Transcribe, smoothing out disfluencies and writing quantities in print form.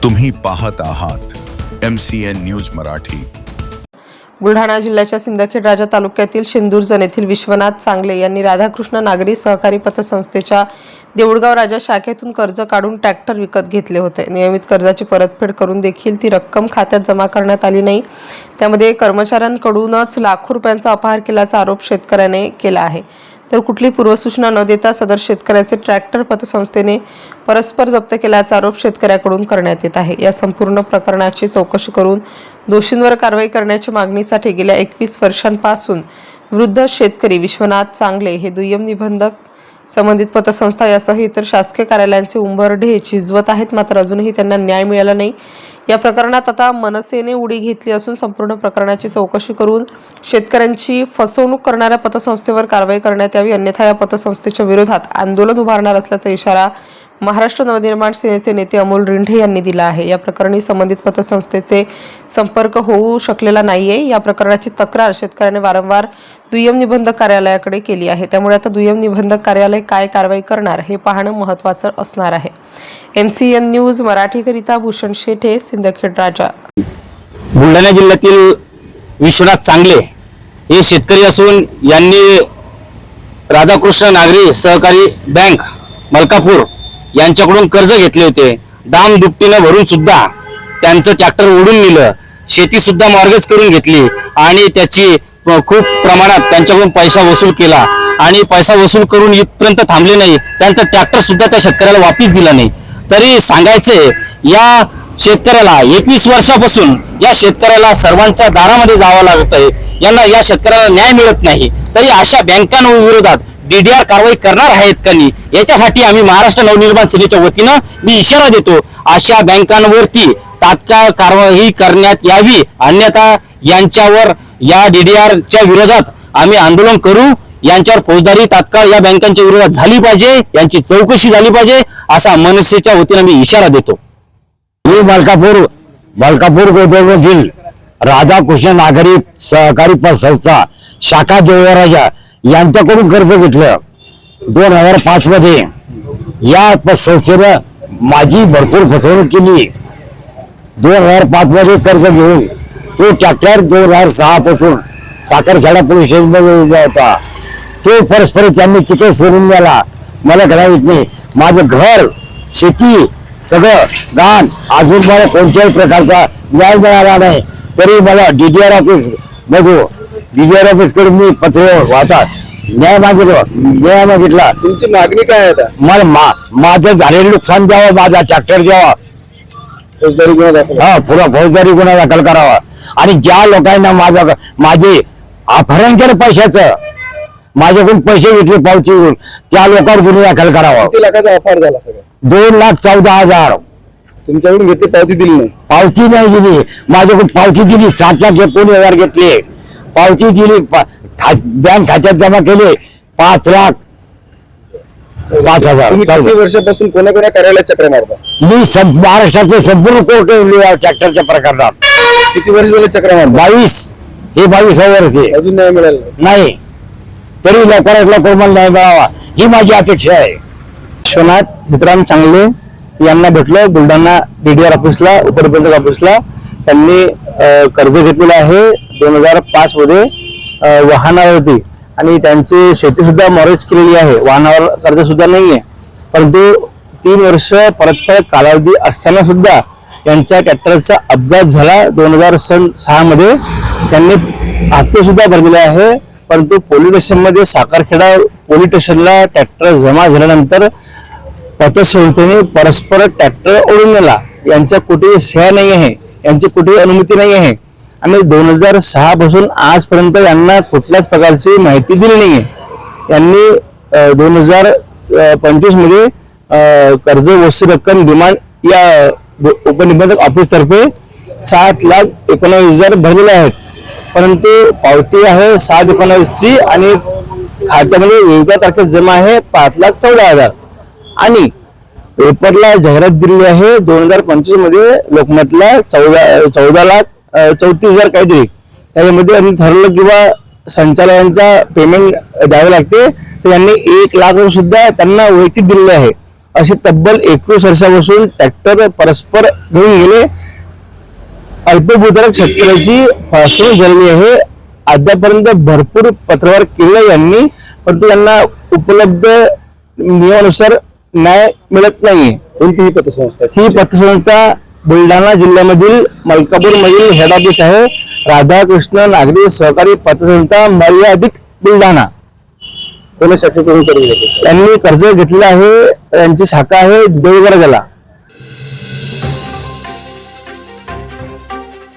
तुम्ही पाहत आहात MCN न्यूज मराठी। बुलढाणा जिल्ह्याच्या सिंदखेड राजा तालुक्यातील शेंदुरजण येथील विश्वनाथ चांगले यांनी राधाकृष्ण नागरी सहकारी पतसंस्थेच्या देऊळगाव राजा शाखेतून कर्ज काढून ट्रॅक्टर विकत घेतले होते। नियमित कर्जाची परतफेड करून देखील ती रक्कम खात्यात जमा करण्यात आली नाही। त्यामध्ये कर्मचाऱ्यांकडूनच लाखो रुपयांचा अपहार केल्याचा आरोप शेतकऱ्याने केला आहे। तर कुठली पूर्वसूचना न देता सदर शेतकऱ्याचे ट्रॅक्टर पतसंस्थेने परस्पर जप्त केल्याचा आरोप शेतकऱ्याकडून करण्यात येत आहे। या संपूर्ण प्रकरणाची चौकशी करून दोषींवर कारवाई करण्याच्या मागणीसाठी गेल्या 21 वर्षांपासून वृद्ध शेतकरी विश्वनाथ चांगले हे दुय्यम निबंधक संबंधित पतसंस्था यासह इतर शासकीय कार्यालयांचे उंबरढे झिजवत आहेत, मात्र अजूनही त्यांना न्याय मिळाला नाही। या प्रकरणात आता मनसेने उडी घेतली असून संपूर्ण प्रकरणाची चौकशी करून शेतकऱ्यांची फसवणूक करणाऱ्या पतसंस्थेवर कारवाई करण्यात यावी, अन्यथा या पतसंस्थेच्या विरोधात आंदोलन उभारणार असल्याचा इशारा महाराष्ट्र नवनिर्माण सेनेचे नेते अमोल रिंढे यांनी दिला आहे। या प्रकरणी संबंधित पतसंस्थेचे संपर्क होऊ शकलेला नाहीये। या प्रकरणाची तक्रार शेतकऱ्याने वारंवार दुय्यम निबंधक कार्यालयाकडे केली आहे। त्यामुळे आता दुय्यम निबंधक कार्यालय काय कारवाई करणार हे पाहणं महत्त्वाचं असणार आहे। MCN news मराठीकरिता Bhushan Shethe, Sindkhed Raja. बुलढाणा जिल्ह्यातील विश्वनाथ चांगले हे शेतकरी असून यांनी राधाकृष्ण नागरी सहकारी बँक मलकापूर यांच्याकडून कर्ज घेतले होते। दाम दुपटीने भरून सुद्धा त्यांचं ट्रॅक्टर ओढून नेलं, शेती सुद्धा मॉर्गेज करून घेतली आणि त्याची खूप प्रमाणात त्यांच्याकडून पैसा वसूल केला आणि पैसा वसूल करून इथपर्यंत थांबले नाही। त्यांचा ट्रॅक्टर सुद्धा त्या शेतकऱ्याला वापस दिला नाही। तरी सांगायचे या शेतकऱ्याला 21 वर्षापासून या शेतकऱ्याला सर्वांच्या दारामध्ये जावं लागत आहे, यांना या शेतकऱ्याला न्याय मिळत नाही। तरी अशा बँकांविरोधात DDR कारवाई करणार आहेत का नाही याच्यासाठी आम्ही महाराष्ट्र नवनिर्माण सेनेच्या वतीनं मी इशारा देतो, अशा बँकांवरती तात्काळ कारवाई करण्यात यावी, अन्यथा यांच्यावर या DDRच्या विरोधात आम्ही आंदोलन करू। यांच्यावर फौजदारी तात्काळ या बँकांच्या विरोधात झाली पाहिजे, यांची चौकशी झाली पाहिजे असा मनसेच्या वतीनं मी इशारा देतो। मी मलकापूर गोदरमधील राधाकृष्ण नागरी सहकारी पतसंस्था शाखा देऊळगाव राजा यांच्याकडून कर्ज घेतलं 2005 मध्ये। या पतसंस्थेनं माझी भरपूर फसवणूक केली। 2005 मध्ये कर्ज घेऊन तो ट्रॅक्टर 2006 पासून साखरखेडा पोलीस स्टेशनमध्ये होता। तो परस्पर त्यांनी तिथे सोडून गेला, मला घरात नाही। माझं घर, शेती सगळं दान, अजून मला कोणत्याही प्रकारचा न्याय मिळाला नाही। तरी मला DDR ऑफिस DDR ऑफिस कडून मी पत्र वाचा न्याय मागितला। तुमची मागणी काय आहे? मला माझं झालेलं नुकसान द्यावं, माझा ट्रॅक्टर द्यावा, फौजदारी गुन्हा दाखल। पुरा फौजदारी गुन्हा दाखल करावा आणि ज्या लोकांना माझे अपहरण केलं पैशाचं, माझ्याकडून पैसे घेतले पावतीवरून, त्या लोकांवर गुन्हा दाखल करावा। किती लाखाचा अपहार झाला? सगळं 2,14,000 तुमच्याकडून घेतली, पावती दिली नाही? पावती नाही दिली, माझ्याकडून पावती दिली 7,19,000 घेतले, पावती दिली, बँक खात्यात जमा केले 5,05,000। किती वर्षापासून कोणा कार्यालयात चक्र मारता? मी महाराष्ट्रातले संपूर्ण कोर्ट ट्रॅक्टरच्या प्रकरणात किती वर्ष झाले चक्र मारता? 22 वर्ष अजून न्याय मिळाला नाही। तरी लवकरात लवकर मला न्याय मिळावा ही माझी अपेक्षा आहे। विश्वनाथ मित्रांनो चांगले यांना भेटलो बुलढाणा DDR ऑफिसला, उपनिबंधक ऑफिसला। त्यांनी कर्ज घेतलेलं आहे 2005 मध्ये वाहनावरती आणि त्यांची शेती सुद्धा मॉर्गेज केलेली आहे, वाहनावर कर्ज सुद्धा नाहीये। परंतु 3 वर्ष परतफेड कालावधी असताना सुद्धा यांच्या ट्रॅक्टरचा अपघात झाला 2006 मध्ये। त्यांनी हप्ते सुद्धा भरलेले आहे, परंतु पोलीस स्टेशनमध्ये साखरखेडा पोलीस स्टेशनला ट्रॅक्टर जमा झाल्यानंतर पतसंस्थेने परस्पर ट्रॅक्टर ओढून नेला। यांच्या कुठेही सह्या नाही आहे, यांची कुठेही अनुमती नाही आहे आणि 2006 पासून आजपर्यंत यांना कुठल्याच प्रकारची माहिती दिली नाही आहे। यांनी 2025 मध्ये कर्ज वसूल रक्कम डिमांड या उपनिबंधक ऑफिस तर्फे 7,19,000 भरलेले आहेत, परंतु पावती आहे 7/19 आणि खात्यामध्ये वेगळ्या तारखेत जमा आहे 5,14,000 आणि पेपरला जाहिरात दिलेली आहे 2025 मध्ये लोकमतला 14,34,000 काहीतरी। त्याच्यामध्ये आम्ही ठरवलं किंवा संचालकांचा पेमेंट द्यावे लागते, तर त्यांनी 1,00,000 रुपये सुद्धा त्यांना वैयक्तिक दिलेले आहे। असे तब्बल 21 वर्षापासून ट्रॅक्टर परस्पर घेऊन गेले. अल्पभूधारक शेतकऱ्याची फसवणूक झालेली आहे. अद्यापर्यंत भरपूर पत्रव्यवहार केले यांनी, परंतु यांना उपलब्ध नियमानुसार न्याय मिळत नाहीये. कोणती ही पतसंस्था आहे? ही पतसंस्था बुलढाणा जिल्ह्यामधील मलकापूर मधील हेड ऑफिस आहे. राधाकृष्ण नागरी सहकारी पतसंस्था मर्यादित बुलढाणा. कोण्या शाखेकडून कर्ज घेतलं? त्यांनी कर्ज घेतलेलं आहे. यांची शाखा आहे देवगड.